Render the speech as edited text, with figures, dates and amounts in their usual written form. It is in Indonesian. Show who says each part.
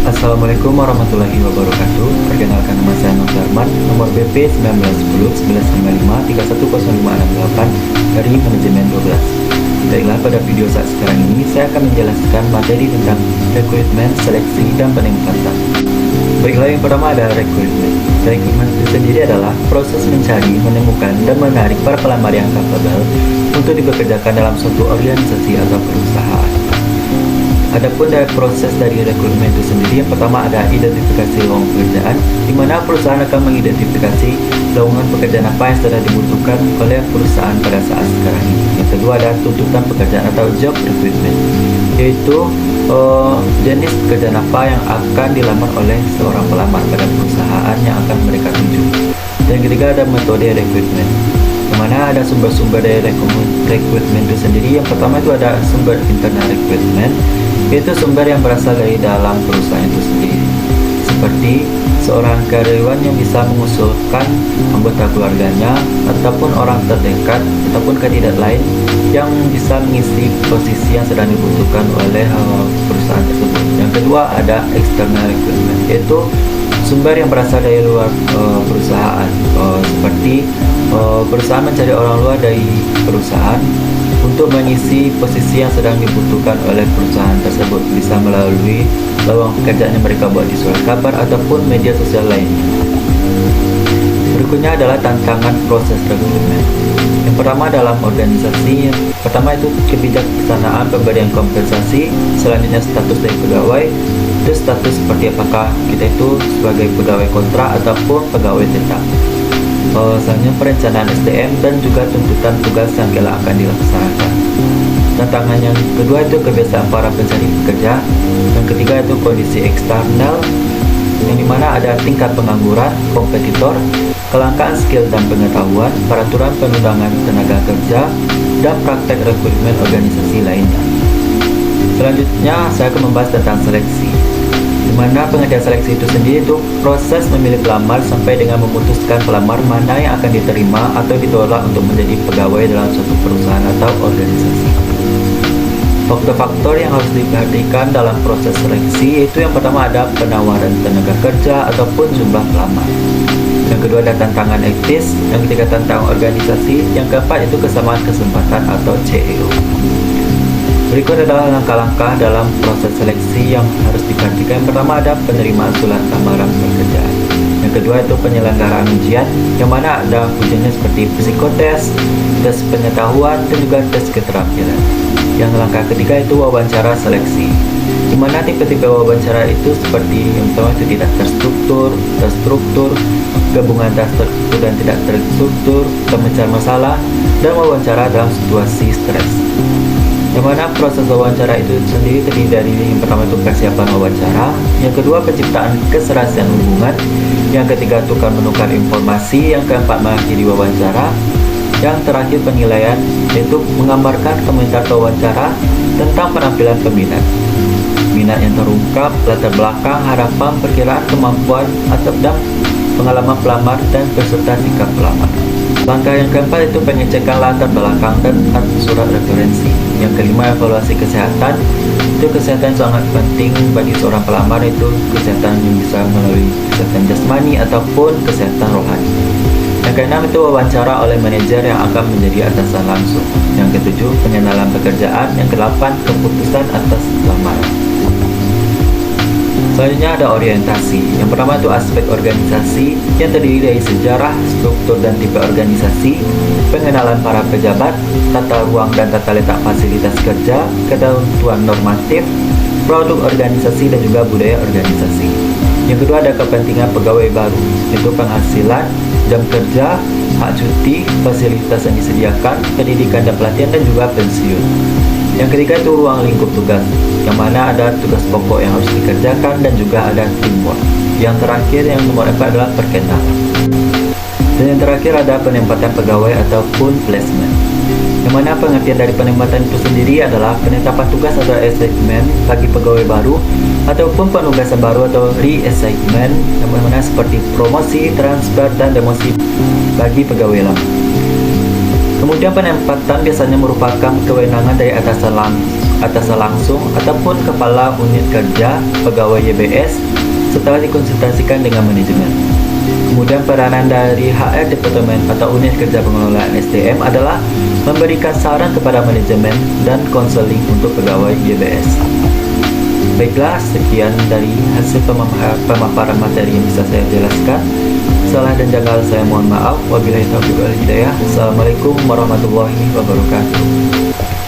Speaker 1: Assalamualaikum warahmatullahi wabarakatuh. Perkenalkan, nama saya Nur Darman, nomor BP 1910-1955-310568 dari manajemen 12. Baiklah, pada video saat sekarang ini saya akan menjelaskan materi tentang rekrutmen, seleksi, dan penempatan. Baiklah, yang pertama ada rekrutmen. Rekrutmen itu sendiri adalah proses mencari, menemukan, dan menarik para pelamar yang kapabel untuk dipekerjakan dalam suatu organisasi atau perusahaan. Adapun dari proses dari rekrutmen itu sendiri, yang pertama ada identifikasi lowongan pekerjaan, di mana perusahaan akan mengidentifikasi lowongan pekerjaan apa yang sedang dibutuhkan oleh perusahaan pada saat sekarang ini. Yang kedua ada tuntutan pekerjaan atau job recruitment, yaitu jenis pekerjaan apa yang akan dilamar oleh seorang pelamar pada perusahaan yang akan mereka tuju. Dan yang ketiga ada metode rekrutmen, di mana ada sumber-sumber dari rekrutmen itu sendiri. Yang pertama itu ada sumber internal rekrutmen, yaitu sumber yang berasal dari dalam perusahaan itu sendiri, seperti seorang karyawan yang bisa mengusulkan anggota keluarganya ataupun orang terdekat ataupun kandidat lain yang bisa mengisi posisi yang sedang dibutuhkan oleh perusahaan tersebut. Yang kedua ada external recruitment, yaitu sumber yang berasal dari luar perusahaan, seperti perusahaan mencari orang luar dari perusahaan untuk mengisi posisi yang sedang dibutuhkan oleh perusahaan tersebut, bisa melalui lowongan pekerjaan yang mereka buat di surat kabar ataupun media sosial lainnya. Berikutnya adalah tantangan proses rekrutmen. Yang pertama dalam organisasi, pertama itu kebijaksanaan pemberian kompensasi, selanjutnya status dari pegawai, itu status seperti apakah kita itu sebagai pegawai kontrak ataupun pegawai tetap. Selanjutnya perencanaan SDM dan juga tuntutan tugas yang kelak akan dilaksanakan. Tantangan yang kedua itu kebiasaan para pencari pekerja. Yang ketiga itu kondisi eksternal, yang dimana ada tingkat pengangguran, kompetitor, kelangkaan skill dan pengetahuan, peraturan penundangan tenaga kerja, dan praktek rekrutmen organisasi lainnya. Selanjutnya saya akan membahas tentang seleksi, di mana pengertian seleksi itu sendiri itu proses memilih pelamar sampai dengan memutuskan pelamar mana yang akan diterima atau ditolak untuk menjadi pegawai dalam suatu perusahaan atau organisasi. Faktor-faktor yang harus diperhatikan dalam proses seleksi yaitu yang pertama ada penawaran tenaga kerja ataupun jumlah pelamar. Yang kedua ada tantangan etis, yang ketiga tantangan organisasi, yang keempat itu kesamaan kesempatan atau CEO. Berikut adalah langkah-langkah dalam proses seleksi yang harus diperhatikan. Yang pertama ada penerimaan surat lamaran pekerjaan. Yang kedua itu penyelenggaraan ujian, yang mana ada ujiannya seperti psikotes, tes pengetahuan, dan juga tes keterampilan. Yang langkah ketiga itu wawancara seleksi, di mana tipe-tipe wawancara itu seperti yang pertama itu tidak terstruktur, gabungan terstruktur dan tidak terstruktur, pemecah masalah, dan wawancara dalam situasi stres. Yang mana proses wawancara itu sendiri terdiri dari yang pertama itu persiapan wawancara, yang kedua penciptaan keserasian hubungan, yang ketiga tukar menukar informasi, yang keempat mengakhiri wawancara, yang terakhir penilaian, yaitu menggambarkan komentar wawancara tentang penampilan peminat, minat yang terungkap, latar belakang, harapan, perkiraan kemampuan atau dan pengalaman pelamar dan peserta sikap pelamar. Langkah yang keempat itu pengecekan latar belakang dan surat referensi. Yang kelima evaluasi kesehatan. Itu kesehatan sangat penting bagi seorang pelamar, itu kesehatan yang bisa melalui kesehatan jasmani ataupun kesehatan rohani. Yang keenam itu wawancara oleh manajer yang akan menjadi atasan langsung. Yang ketujuh pengenalan pekerjaan. Yang kedelapan keputusan atas lamaran. Selanjutnya ada orientasi. Yang pertama itu aspek organisasi yang terdiri dari sejarah, struktur dan tipe organisasi, pengenalan para pejabat, tata ruang dan tata letak fasilitas kerja, ketentuan normatif, produk organisasi dan juga budaya organisasi. Yang kedua ada kepentingan pegawai baru, yaitu penghasilan, jam kerja, hak cuti, fasilitas yang disediakan, pendidikan dan pelatihan dan juga pensiun. Yang ketiga itu ruang lingkup tugas, yang mana ada tugas pokok yang harus dikerjakan dan juga ada teamwork. Yang terakhir yang nomor 4 adalah perkenalan. Dan yang terakhir ada penempatan pegawai ataupun placement, yang mana pengertian dari penempatan itu sendiri adalah penetapan tugas atau assignment bagi pegawai baru ataupun penugasan baru atau reassignment, yang mana seperti promosi, transfer, dan demosi bagi pegawai lama. Kemudian penempatan biasanya merupakan kewenangan dari atasan langsung atasan langsung ataupun kepala unit kerja pegawai YBS setelah dikonsultasikan dengan manajemen. Kemudian peranan dari HR Departemen atau unit kerja pengelolaan SDM adalah memberikan saran kepada manajemen dan konseling untuk pegawai YBS. Baiklah, sekian dari hasil pemaparan materi yang bisa saya jelaskan. Salah dan janggal saya mohon maaf. Wabillahi taufiq wal hidayah. Assalamualaikum warahmatullahi wabarakatuh.